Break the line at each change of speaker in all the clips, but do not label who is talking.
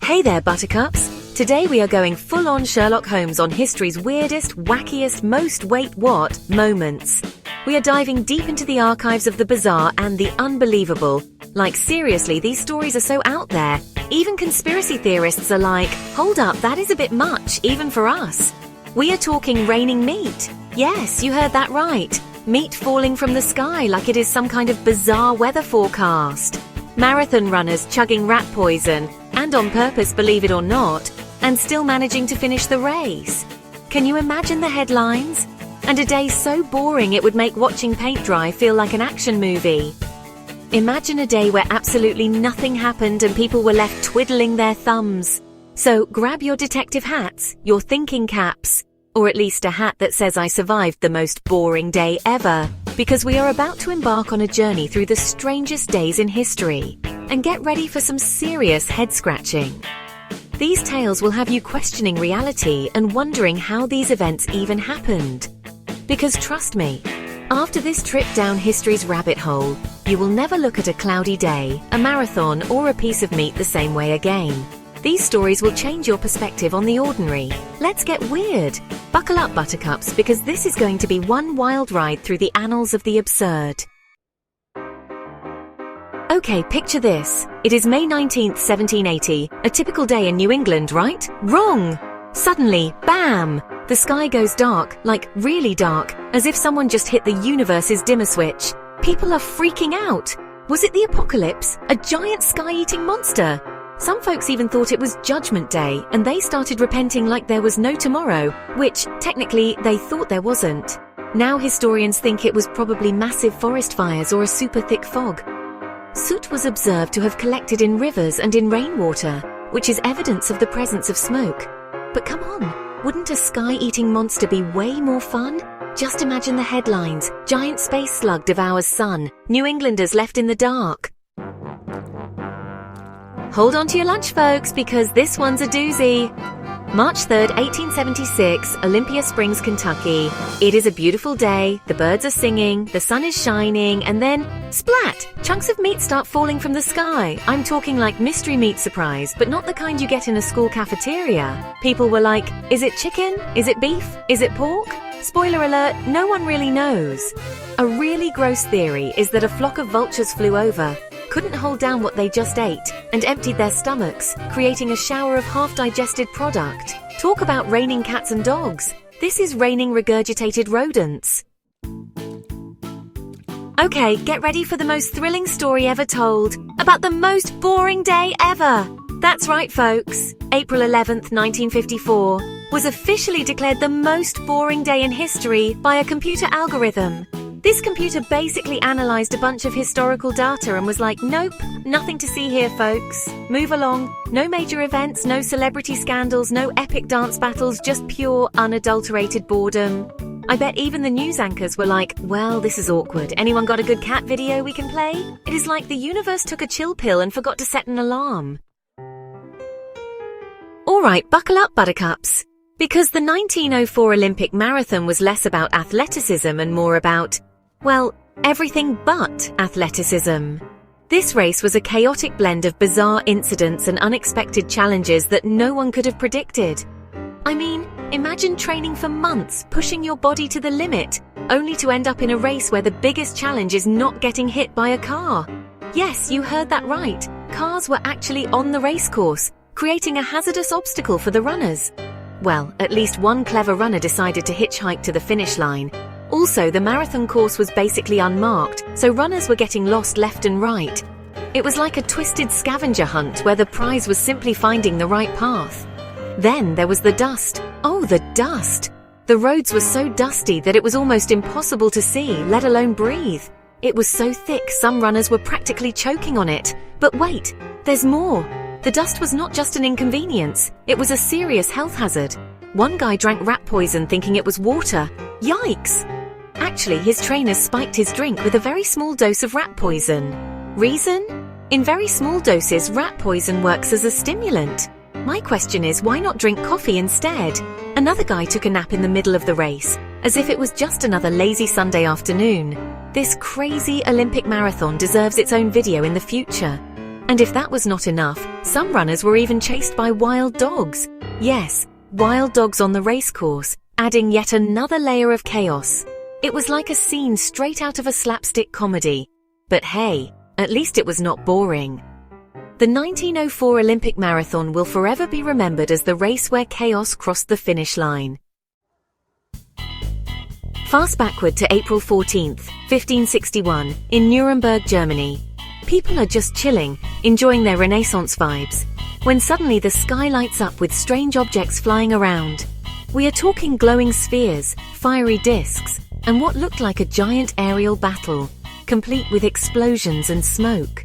Hey there, Buttercups! Today we are going full-on Sherlock Holmes on history's weirdest, wackiest, most wait-what moments. We are diving deep into the archives of the bizarre and the unbelievable. Like seriously, these stories are so out there. Even conspiracy theorists are like, hold up, that is a bit much, even for us. We are talking raining meat. Yes, you heard that right. Meat falling from the sky like it is some kind of bizarre weather forecast. Marathon runners chugging rat poison, and on purpose, believe it or not, and still managing to finish the race. Can you imagine the headlines? And a day so boring it would make watching paint dry feel like an action movie. Imagine a day where absolutely nothing happened and people were left twiddling their thumbs. So grab your detective hats, your thinking caps, or at least a hat that says I survived the most boring day ever, because we are about to embark on a journey through the strangest days in history. And get ready for some serious head-scratching. These tales will have you questioning reality and wondering how these events even happened. Because trust me, after this trip down history's rabbit hole, you will never look at a cloudy day, a marathon, or a piece of meat the same way again. These stories will change your perspective on the ordinary. Let's get weird. Buckle up, Buttercups, because this is going to be one wild ride through the annals of the absurd. Okay, picture this. It is May 19th, 1780, a typical day in New England, right? Wrong! Suddenly, bam! The sky goes dark, like really dark, as if someone just hit the universe's dimmer switch. People are freaking out. Was it the apocalypse? A giant sky-eating monster? Some folks even thought it was Judgment Day, and they started repenting like there was no tomorrow, which, technically, they thought there wasn't. Now historians think it was probably massive forest fires or a super thick fog. Soot was observed to have collected in rivers and in rainwater, which is evidence of the presence of smoke. But come on, wouldn't a sky-eating monster be way more fun? Just imagine the headlines: giant space slug devours sun, New Englanders left in the dark. Hold on to your lunch, folks, because this one's a doozy. March 3rd, 1876, Olympia Springs, Kentucky. It is a beautiful day, the birds are singing, the sun is shining, and then, splat! Chunks of meat start falling from the sky. I'm talking like mystery meat surprise, but not the kind you get in a school cafeteria. People were like, is it chicken? Is it beef? Is it pork? Spoiler alert, no one really knows. A really gross theory is that a flock of vultures flew over, couldn't hold down what they just ate, and emptied their stomachs, creating a shower of half-digested product. Talk about raining cats and dogs. This is raining regurgitated rodents. Okay, get ready for the most thrilling story ever told, about the most boring day ever. That's right, folks. April 11th, 1954, was officially declared the most boring day in history by a computer algorithm. This computer basically analysed a bunch of historical data and was like, nope, nothing to see here, folks. Move along. No major events, no celebrity scandals, no epic dance battles, just pure, unadulterated boredom. I bet even the news anchors were like, well, this is awkward. Anyone got a good cat video we can play? It is like the universe took a chill pill and forgot to set an alarm. Alright, buckle up, Buttercups. Because the 1904 Olympic Marathon was less about athleticism and more about, well, everything but athleticism. This race was a chaotic blend of bizarre incidents and unexpected challenges that no one could have predicted. I mean, imagine training for months, pushing your body to the limit, only to end up in a race where the biggest challenge is not getting hit by a car. Yes, you heard that right. Cars were actually on the race course, creating a hazardous obstacle for the runners. Well, at least one clever runner decided to hitchhike to the finish line. Also, the marathon course was basically unmarked, so runners were getting lost left and right. It was like a twisted scavenger hunt where the prize was simply finding the right path. Then there was the dust. Oh, the dust! The roads were so dusty that it was almost impossible to see, let alone breathe. It was so thick some runners were practically choking on it. But wait, there's more. The dust was not just an inconvenience, it was a serious health hazard. One guy drank rat poison thinking it was water. Yikes! Actually, his trainers spiked his drink with a very small dose of rat poison. Reason? In very small doses, rat poison works as a stimulant. My question is, why not drink coffee instead? Another guy took a nap in the middle of the race, as if it was just another lazy Sunday afternoon. This crazy Olympic marathon deserves its own video in the future. And if that was not enough, some runners were even chased by wild dogs. Yes, wild dogs on the racecourse, adding yet another layer of chaos. It was like a scene straight out of a slapstick comedy. But hey, at least it was not boring. The 1904 Olympic Marathon will forever be remembered as the race where chaos crossed the finish line. Fast backward to April 14th, 1561, in Nuremberg, Germany. People are just chilling, enjoying their Renaissance vibes, when suddenly the sky lights up with strange objects flying around. We are talking glowing spheres, fiery discs, and what looked like a giant aerial battle, complete with explosions and smoke.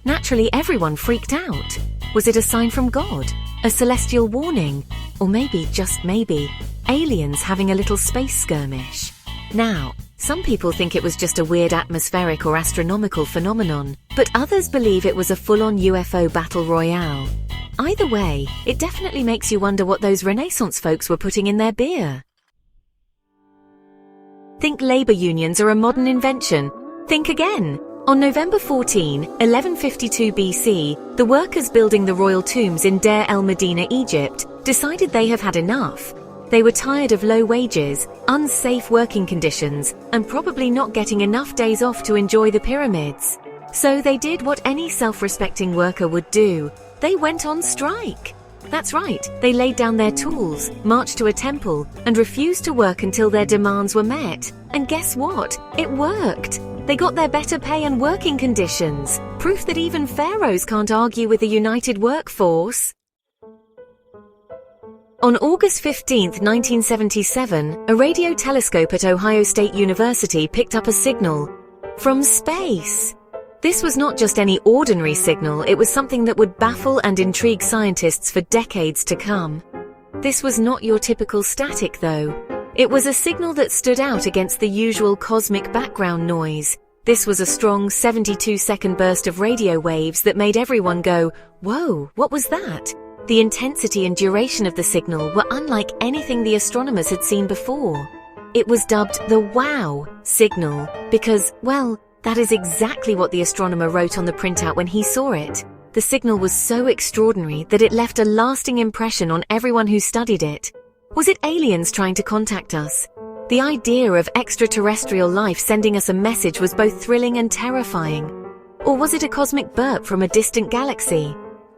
Naturally, everyone freaked out. Was it a sign from God? A celestial warning? Or maybe, just maybe, aliens having a little space skirmish? Now, some people think it was just a weird atmospheric or astronomical phenomenon, but others believe it was a full-on UFO battle royale. Either way, it definitely makes you wonder what those Renaissance folks were putting in their beer. Think labor unions are a modern invention? Think again. On November 14, 1152 BC, the workers building the royal tombs in Deir el-Medina, Egypt, decided they have had enough. They were tired of low wages, unsafe working conditions, and probably not getting enough days off to enjoy the pyramids. So they did what any self-respecting worker would do. They went on strike. That's right, they laid down their tools, marched to a temple, and refused to work until their demands were met. And guess what? It worked. They got their better pay and working conditions. Proof that even pharaohs can't argue with a united workforce. On August 15, 1977, a radio telescope at Ohio State University picked up a signal from space. This was not just any ordinary signal, it was something that would baffle and intrigue scientists for decades to come. This was not your typical static, though. It was a signal that stood out against the usual cosmic background noise. This was a strong 72-second burst of radio waves that made everyone go, "Whoa, what was that?" The intensity and duration of the signal were unlike anything the astronomers had seen before. It was dubbed the WOW signal because, well, that is exactly what the astronomer wrote on the printout when he saw it. The signal was so extraordinary that it left a lasting impression on everyone who studied it. Was it aliens trying to contact us? The idea of extraterrestrial life sending us a message was both thrilling and terrifying. Or was it a cosmic burp from a distant galaxy?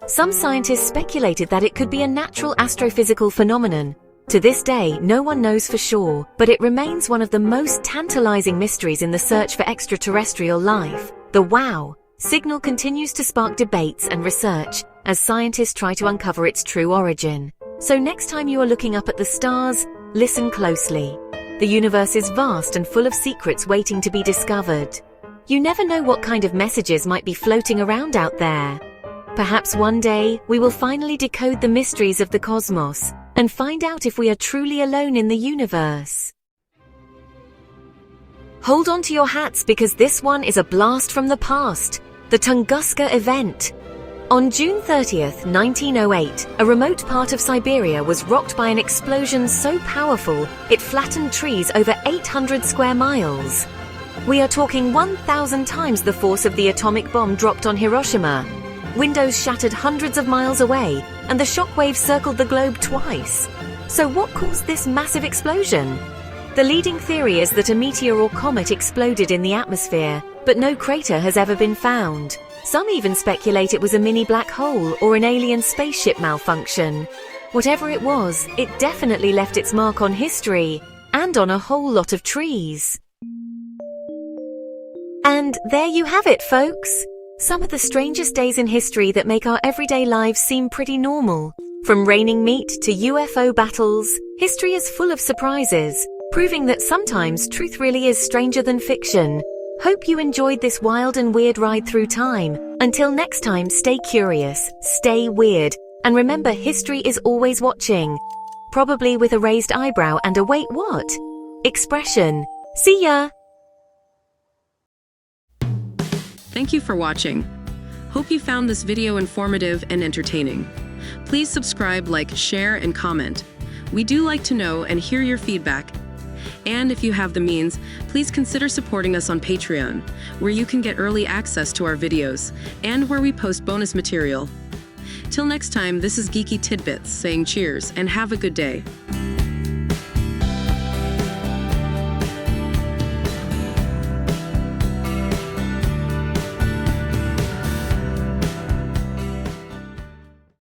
Some scientists speculated that it could be a natural astrophysical phenomenon. To this day, no one knows for sure, but it remains one of the most tantalizing mysteries in the search for extraterrestrial life. The WOW signal continues to spark debates and research as scientists try to uncover its true origin. So next time you are looking up at the stars, listen closely. The universe is vast and full of secrets waiting to be discovered. You never know what kind of messages might be floating around out there. Perhaps one day, we will finally decode the mysteries of the cosmos and find out if we are truly alone in the universe. Hold on to your hats because this one is a blast from the past, the Tunguska event. On June 30th, 1908, a remote part of Siberia was rocked by an explosion so powerful it flattened trees over 800 square miles. We are talking 1,000 times the force of the atomic bomb dropped on Hiroshima. Windows shattered hundreds of miles away, and the shockwave circled the globe twice. So what caused this massive explosion? The leading theory is that a meteor or comet exploded in the atmosphere, but no crater has ever been found. Some even speculate it was a mini black hole or an alien spaceship malfunction. Whatever it was, it definitely left its mark on history, and on a whole lot of trees. And there you have it, folks. Some of the strangest days in history that make our everyday lives seem pretty normal. From raining meat to UFO battles, history is full of surprises, proving that sometimes truth really is stranger than fiction. Hope you enjoyed this wild and weird ride through time. Until next time, stay curious, stay weird, and remember history is always watching. Probably with a raised eyebrow and a "wait, what?" expression. See ya!
Thank you for watching. Hope you found this video informative and entertaining. Please subscribe, like, share, and comment. We do like to know and hear your feedback. And if you have the means, please consider supporting us on Patreon, where you can get early access to our videos, and where we post bonus material. Till next time, this is Geeky Tidbits saying cheers and have a good day.